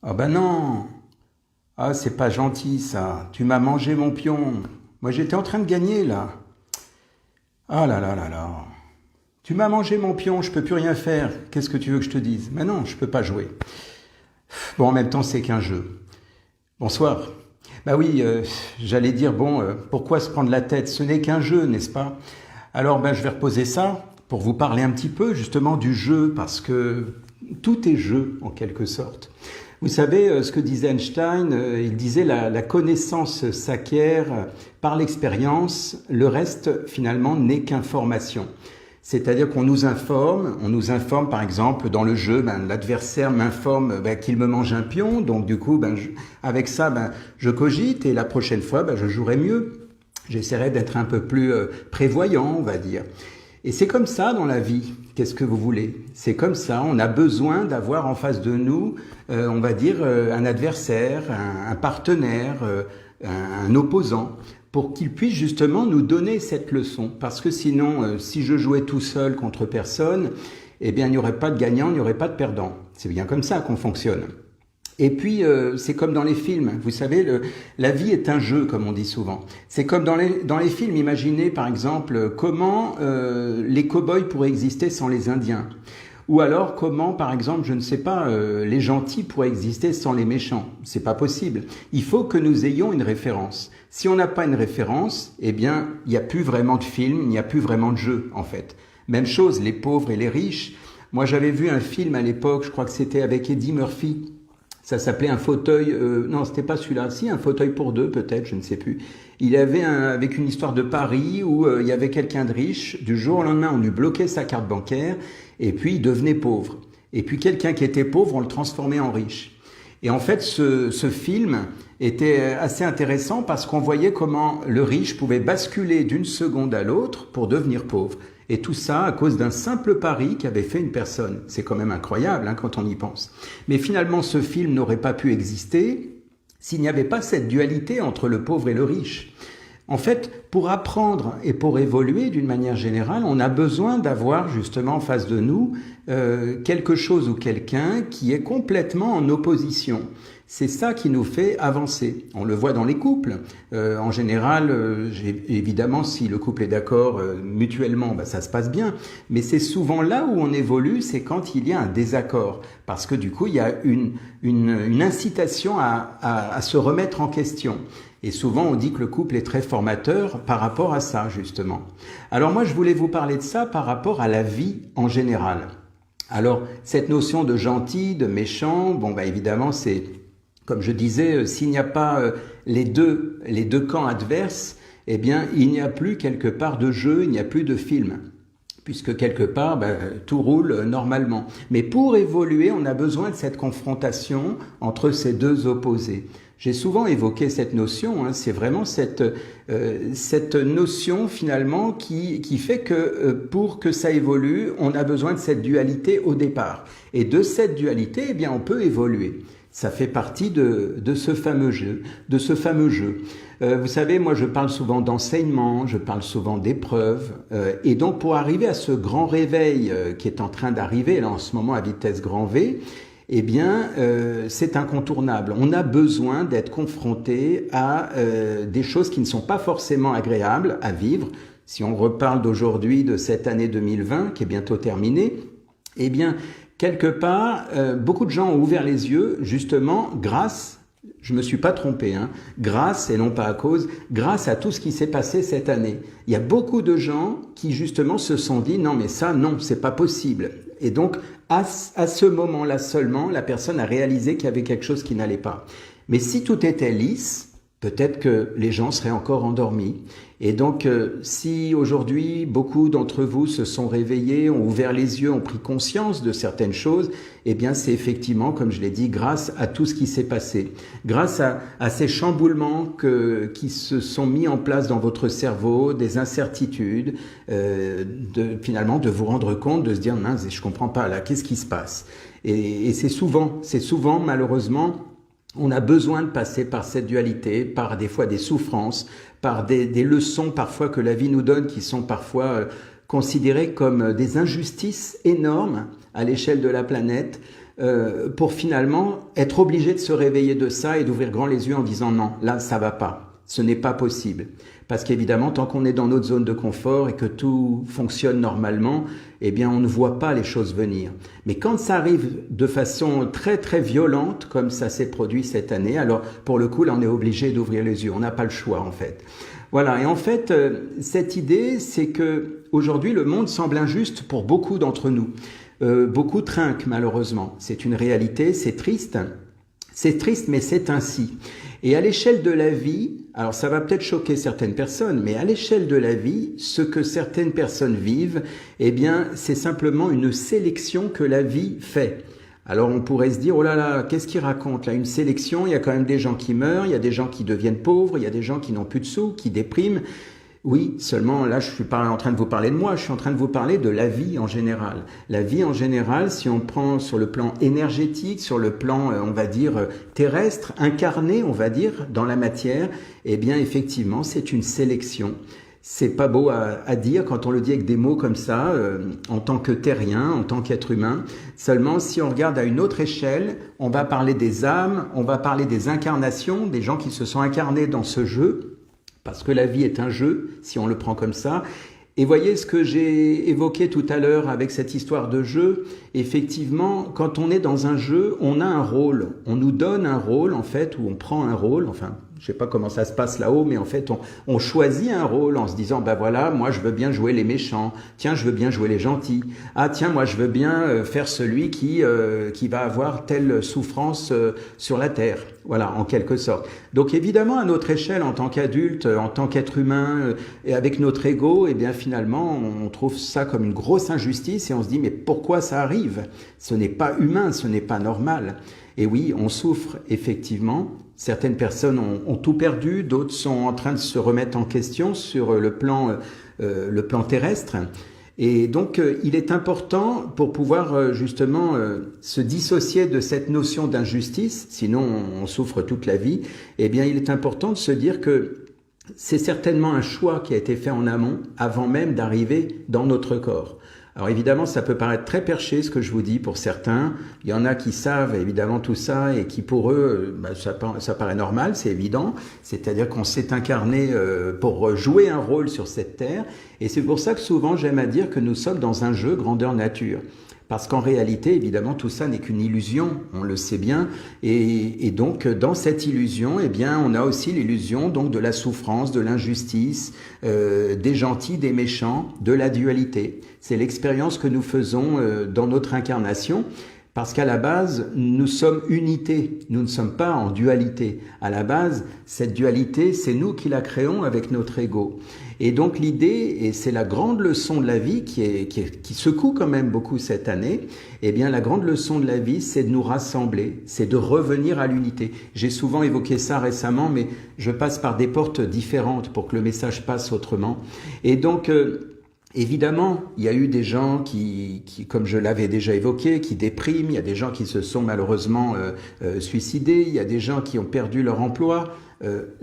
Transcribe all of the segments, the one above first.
Ah ben non! Ah, c'est pas gentil ça. Tu m'as mangé mon pion. Moi j'étais en train de gagner là. Ah là là là là. Tu m'as mangé mon pion, je peux plus rien faire. Qu'est-ce que tu veux que je te dise? Mais non, je peux pas jouer. Bon, en même temps, c'est qu'un jeu. Bonsoir. Bah oui, j'allais dire, bon, pourquoi se prendre la tête? Ce n'est qu'un jeu, n'est-ce pas? Alors, ben, je vais reposer ça pour vous parler un petit peu justement du jeu, parce que tout est jeu en quelque sorte. Vous savez ce que disait Einstein, il disait la connaissance s'acquiert par l'expérience, le reste finalement n'est qu'information. C'est-à-dire qu'on nous informe, on nous informe par exemple dans le jeu, ben, l'adversaire m'informe qu'il me mange un pion, donc du coup avec ça je cogite et la prochaine fois je jouerai mieux. J'essaierai d'être un peu plus prévoyant, on va dire. Et c'est comme ça dans la vie. Qu'est-ce que vous voulez? C'est comme ça. On a besoin d'avoir en face de nous, on va dire, un adversaire, un partenaire, un opposant, pour qu'il puisse justement nous donner cette leçon. Parce que sinon, si je jouais tout seul contre personne, eh bien, il n'y aurait pas de gagnant, il n'y aurait pas de perdant. C'est bien comme ça qu'on fonctionne. Et puis, c'est comme dans les films. Vous savez, la vie est un jeu, comme on dit souvent. C'est comme dans les films. Imaginez, par exemple, comment les cow-boys pourraient exister sans les Indiens. Ou alors, comment, par exemple, je ne sais pas, les gentils pourraient exister sans les méchants. C'est pas possible. Il faut que nous ayons une référence. Si on n'a pas une référence, eh bien, il n'y a plus vraiment de film, il n'y a plus vraiment de jeu, en fait. Même chose, les pauvres et les riches. Moi, j'avais vu un film à l'époque, je crois que c'était avec Eddie Murphy. Ça s'appelait un fauteuil, non, c'était pas celui-là, si, un fauteuil pour deux, peut-être, je ne sais plus. Il avait avec une histoire de Paris où il y avait quelqu'un de riche, du jour au lendemain, on lui bloquait sa carte bancaire, et puis il devenait pauvre. Et puis quelqu'un qui était pauvre, on le transformait en riche. Et en fait, ce film était assez intéressant parce qu'on voyait comment le riche pouvait basculer d'une seconde à l'autre pour devenir pauvre. Et tout ça à cause d'un simple pari qu'avait fait une personne. C'est quand même incroyable quand on y pense. Mais finalement, ce film n'aurait pas pu exister s'il n'y avait pas cette dualité entre le pauvre et le riche. En fait, pour apprendre et pour évoluer d'une manière générale, on a besoin d'avoir justement en face de nous quelque chose ou quelqu'un qui est complètement en opposition. C'est ça qui nous fait avancer. On le voit dans les couples. En général, évidemment, si le couple est d'accord mutuellement, ça se passe bien. Mais c'est souvent là où on évolue, c'est quand il y a un désaccord. Parce que du coup, il y a une incitation à se remettre en question. Et souvent, on dit que le couple est très formateur par rapport à ça, justement. Alors moi, je voulais vous parler de ça par rapport à la vie en général. Alors, cette notion de gentil, de méchant, évidemment, c'est, comme je disais, s'il n'y a pas les deux camps adverses, eh bien, il n'y a plus quelque part de jeu, il n'y a plus de film. Puisque quelque part, tout roule normalement. Mais pour évoluer, on a besoin de cette confrontation entre ces deux opposés. J'ai souvent évoqué cette notion, c'est vraiment cette notion finalement qui fait que pour que ça évolue, on a besoin de cette dualité au départ. Et de cette dualité, eh bien, on peut évoluer. Ça fait partie de ce fameux jeu. Vous savez, moi je parle souvent d'enseignement, je parle souvent d'épreuves, et donc pour arriver à ce grand réveil qui est en train d'arriver là en ce moment à vitesse grand V, eh bien, c'est incontournable. On a besoin d'être confronté à des choses qui ne sont pas forcément agréables à vivre. Si on reparle d'aujourd'hui, de cette année 2020, qui est bientôt terminée, eh bien, quelque part, beaucoup de gens ont ouvert les yeux, justement, grâce, je me suis pas trompé, grâce, et non pas à cause, grâce à tout ce qui s'est passé cette année. Il y a beaucoup de gens qui, justement, se sont dit, non, mais ça, non, c'est pas possible. Et donc, à ce moment-là seulement, la personne a réalisé qu'il y avait quelque chose qui n'allait pas. Mais si tout était lisse, peut-être que les gens seraient encore endormis. Et donc, si aujourd'hui, beaucoup d'entre vous se sont réveillés, ont ouvert les yeux, ont pris conscience de certaines choses, eh bien, c'est effectivement, comme je l'ai dit, grâce à tout ce qui s'est passé. Grâce à ces chamboulements qui se sont mis en place dans votre cerveau, des incertitudes, finalement, de vous rendre compte, de se dire, mince, je comprends pas, là, qu'est-ce qui se passe? Et c'est souvent, malheureusement, on a besoin de passer par cette dualité, par des fois des souffrances, par des leçons parfois que la vie nous donne qui sont parfois considérées comme des injustices énormes à l'échelle de la planète. pour finalement être obligé de se réveiller de ça et d'ouvrir grand les yeux en disant non, là ça va pas, ce n'est pas possible. Parce qu'évidemment, tant qu'on est dans notre zone de confort et que tout fonctionne normalement, eh bien, on ne voit pas les choses venir. Mais quand ça arrive de façon très, très violente, comme ça s'est produit cette année, alors, pour le coup, là, on est obligé d'ouvrir les yeux. On n'a pas le choix, en fait. Voilà. Et en fait, cette idée, c'est que aujourd'hui, le monde semble injuste pour beaucoup d'entre nous. Beaucoup trinquent, malheureusement. C'est une réalité, c'est triste. C'est triste, mais c'est ainsi. Et à l'échelle de la vie, alors ça va peut-être choquer certaines personnes, mais à l'échelle de la vie, ce que certaines personnes vivent, eh bien, c'est simplement une sélection que la vie fait. Alors on pourrait se dire, oh là là, qu'est-ce qu'il raconte là? Une sélection, il y a quand même des gens qui meurent, il y a des gens qui deviennent pauvres, il y a des gens qui n'ont plus de sous, qui dépriment. Oui, seulement là, je suis pas en train de vous parler de moi, je suis en train de vous parler de la vie en général. La vie en général, si on prend sur le plan énergétique, sur le plan, on va dire, terrestre, incarné, on va dire, dans la matière, eh bien, effectivement, c'est une sélection. C'est pas beau à dire quand on le dit avec des mots comme ça, en tant que terrien, en tant qu'être humain. Seulement, si on regarde à une autre échelle, on va parler des âmes, on va parler des incarnations, des gens qui se sont incarnés dans ce jeu, parce que la vie est un jeu, si on le prend comme ça. Et voyez ce que j'ai évoqué tout à l'heure avec cette histoire de jeu. Effectivement, quand on est dans un jeu, on a un rôle. On nous donne un rôle, en fait, où on prend un rôle. Enfin, je sais pas comment ça se passe là-haut, mais en fait, on choisit un rôle en se disant, ben voilà, moi, je veux bien jouer les méchants. Tiens, je veux bien jouer les gentils. Ah, tiens, moi, je veux bien faire celui qui va avoir telle souffrance sur la terre. Voilà, en quelque sorte. Donc, évidemment, à notre échelle, en tant qu'adulte, en tant qu'être humain, et avec notre ego, eh bien, finalement, on trouve ça comme une grosse injustice et on se dit, mais pourquoi ça arrive? Ce n'est pas humain, ce n'est pas normal. Et oui, on souffre, effectivement. Certaines personnes ont tout perdu, d'autres sont en train de se remettre en question sur le plan terrestre. Et donc, il est important pour pouvoir justement se dissocier de cette notion d'injustice, sinon on souffre toute la vie, eh bien, il est important de se dire que c'est certainement un choix qui a été fait en amont, avant même d'arriver dans notre corps. Alors évidemment, ça peut paraître très perché ce que je vous dis pour certains. Il y en a qui savent évidemment tout ça et qui pour eux, ça paraît normal, c'est évident. C'est-à-dire qu'on s'est incarné pour jouer un rôle sur cette terre. Et c'est pour ça que souvent j'aime à dire que nous sommes dans un jeu grandeur nature. Parce qu'en réalité, évidemment, tout ça n'est qu'une illusion, on le sait bien. Et donc, dans cette illusion, eh bien, on a aussi l'illusion donc de la souffrance, de l'injustice, des gentils, des méchants, de la dualité. C'est l'expérience que nous faisons dans notre incarnation. Parce qu'à la base, nous sommes unité, nous ne sommes pas en dualité. À la base, cette dualité, c'est nous qui la créons avec notre ego. Et donc l'idée, et c'est la grande leçon de la vie qui secoue quand même beaucoup cette année, eh bien la grande leçon de la vie, c'est de nous rassembler, c'est de revenir à l'unité. J'ai souvent évoqué ça récemment, mais je passe par des portes différentes pour que le message passe autrement. Et donc... évidemment, il y a eu des gens qui, comme je l'avais déjà évoqué, qui dépriment, il y a des gens qui se sont malheureusement suicidés, il y a des gens qui ont perdu leur emploi.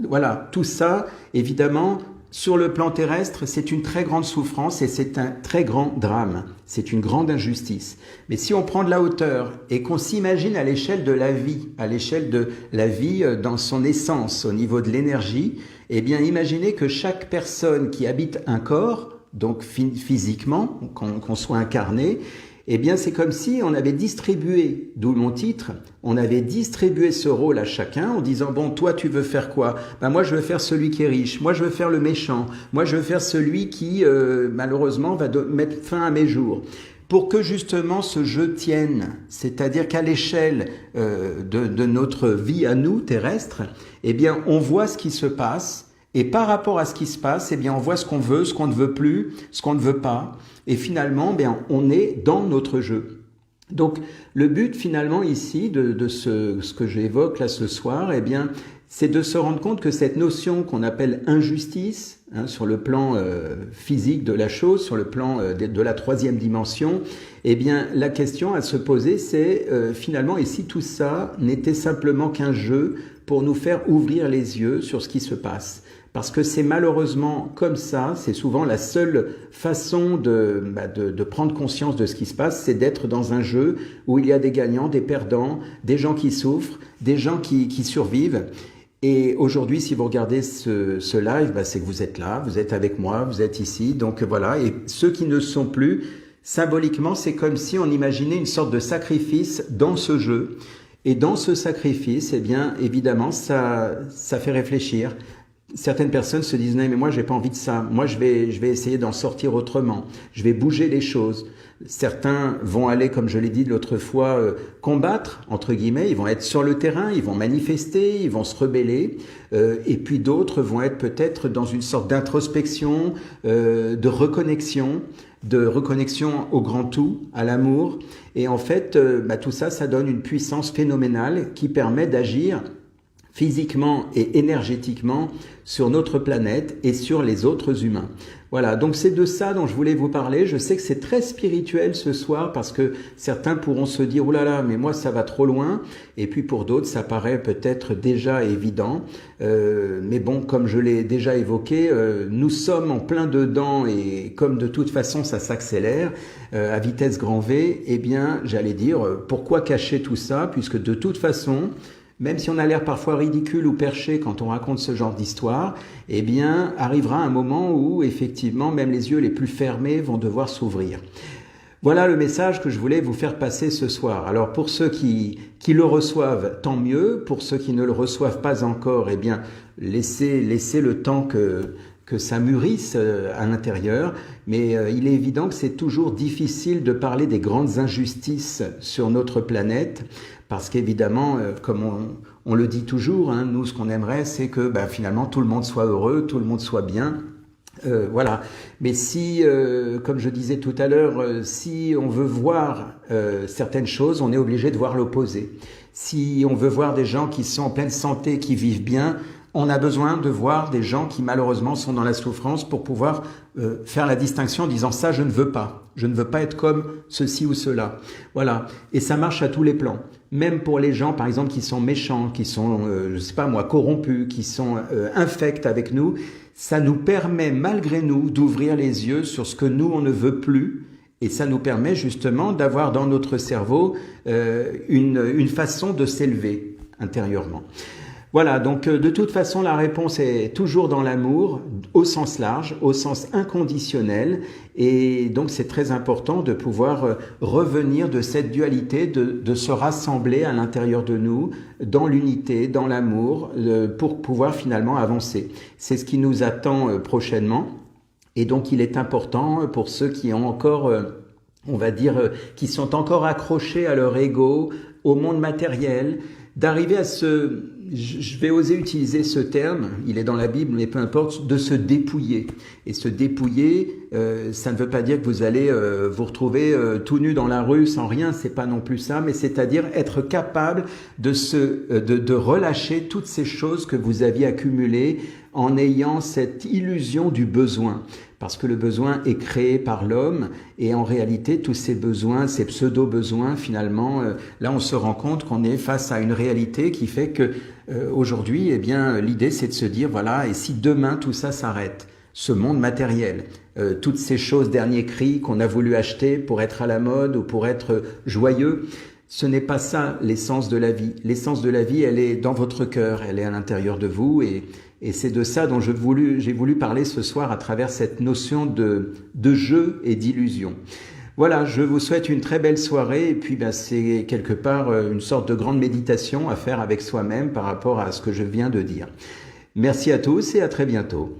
Voilà, tout ça, évidemment, sur le plan terrestre, c'est une très grande souffrance et c'est un très grand drame. C'est une grande injustice. Mais si on prend de la hauteur et qu'on s'imagine à l'échelle de la vie, à l'échelle de la vie dans son essence, au niveau de l'énergie, eh bien, imaginez que chaque personne qui habite un corps, donc physiquement, qu'on soit incarné, eh bien c'est comme si on avait distribué, d'où mon titre, on avait distribué ce rôle à chacun en disant, bon, toi tu veux faire quoi? Ben moi je veux faire celui qui est riche, moi je veux faire le méchant, moi je veux faire celui qui malheureusement va mettre fin à mes jours. Pour que justement ce jeu tienne, c'est-à-dire qu'à l'échelle de notre vie à nous, terrestre, eh bien on voit ce qui se passe. Et par rapport à ce qui se passe, eh bien, on voit ce qu'on veut, ce qu'on ne veut plus, ce qu'on ne veut pas. Et finalement, bien, on est dans notre jeu. Donc, le but finalement ici de ce que j'évoque là ce soir, eh bien, c'est de se rendre compte que cette notion qu'on appelle injustice, hein, sur le plan physique de la chose, sur le plan de la troisième dimension, eh bien la question à se poser c'est finalement, et si tout ça n'était simplement qu'un jeu pour nous faire ouvrir les yeux sur ce qui se passe? Parce que c'est malheureusement comme ça, c'est souvent la seule façon de prendre conscience de ce qui se passe, c'est d'être dans un jeu où il y a des gagnants, des perdants, des gens qui souffrent, des gens qui survivent. Et aujourd'hui, si vous regardez ce live, c'est que vous êtes là, vous êtes avec moi, vous êtes ici. Donc voilà, et ceux qui ne sont plus, symboliquement, c'est comme si on imaginait une sorte de sacrifice dans ce jeu. Et dans ce sacrifice, eh bien, évidemment, ça fait réfléchir. Certaines personnes se disent non mais moi j'ai pas envie de ça, moi je vais essayer d'en sortir autrement, je vais bouger les choses. Certains vont aller, comme je l'ai dit l'autre fois, combattre entre guillemets, ils vont être sur le terrain, ils vont manifester, ils vont se rebeller, et puis d'autres vont être peut-être dans une sorte d'introspection, de reconnexion au grand tout, à l'amour, et en fait tout ça, ça donne une puissance phénoménale qui permet d'agir physiquement et énergétiquement sur notre planète et sur les autres humains. Voilà, donc c'est de ça dont je voulais vous parler. Je sais que c'est très spirituel ce soir parce que certains pourront se dire « Ouh là là, mais moi ça va trop loin » et puis pour d'autres ça paraît peut-être déjà évident. Mais bon, comme je l'ai déjà évoqué, nous sommes en plein dedans et comme de toute façon ça s'accélère à vitesse grand V, eh bien j'allais dire pourquoi cacher tout ça puisque de toute façon, même si on a l'air parfois ridicule ou perché quand on raconte ce genre d'histoire, eh bien, arrivera un moment où, effectivement, même les yeux les plus fermés vont devoir s'ouvrir. Voilà le message que je voulais vous faire passer ce soir. Alors, pour ceux qui le reçoivent, tant mieux. Pour ceux qui ne le reçoivent pas encore, eh bien, laissez le temps que ça mûrisse à l'intérieur. Mais il est évident que c'est toujours difficile de parler des grandes injustices sur notre planète. Parce qu'évidemment, comme on le dit toujours, hein, nous ce qu'on aimerait c'est que finalement tout le monde soit heureux, tout le monde soit bien. Voilà. Mais si, comme je disais tout à l'heure, si on veut voir certaines choses, on est obligé de voir l'opposé. Si on veut voir des gens qui sont en pleine santé, qui vivent bien, on a besoin de voir des gens qui malheureusement sont dans la souffrance pour pouvoir faire la distinction en disant ça je ne veux pas. Je ne veux pas être comme ceci ou cela. Voilà. Et ça marche à tous les plans. Même pour les gens, par exemple, qui sont méchants, qui sont, je sais pas moi, corrompus, qui sont infects avec nous, ça nous permet, malgré nous, d'ouvrir les yeux sur ce que nous, on ne veut plus. Et ça nous permet justement d'avoir dans notre cerveau une façon de s'élever intérieurement. Voilà, donc de toute façon, la réponse est toujours dans l'amour, au sens large, au sens inconditionnel. Et donc, c'est très important de pouvoir revenir de cette dualité, de se rassembler à l'intérieur de nous, dans l'unité, dans l'amour, pour pouvoir finalement avancer. C'est ce qui nous attend prochainement. Et donc, il est important pour ceux qui ont encore, on va dire, qui sont encore accrochés à leur ego, au monde matériel, d'arriver à je vais oser utiliser ce terme, il est dans la Bible, mais peu importe, de se dépouiller. Et se dépouiller, ça ne veut pas dire que vous allez vous retrouver tout nu dans la rue sans rien, c'est pas non plus ça, mais c'est-à-dire être capable de relâcher toutes ces choses que vous aviez accumulées en ayant cette illusion du besoin. Parce que le besoin est créé par l'homme et en réalité, tous ces besoins, ces pseudo-besoins, finalement, là, on se rend compte qu'on est face à une réalité qui fait que aujourd'hui, eh bien, l'idée, c'est de se dire, voilà, et si demain, tout ça s'arrête, ce monde matériel, toutes ces choses dernier cri qu'on a voulu acheter pour être à la mode ou pour être joyeux, ce n'est pas ça l'essence de la vie. L'essence de la vie, elle est dans votre cœur, elle est à l'intérieur de vous et c'est de ça dont j'ai voulu parler ce soir à travers cette notion de jeu et d'illusion. Voilà, je vous souhaite une très belle soirée et puis c'est quelque part une sorte de grande méditation à faire avec soi-même par rapport à ce que je viens de dire. Merci à tous et à très bientôt.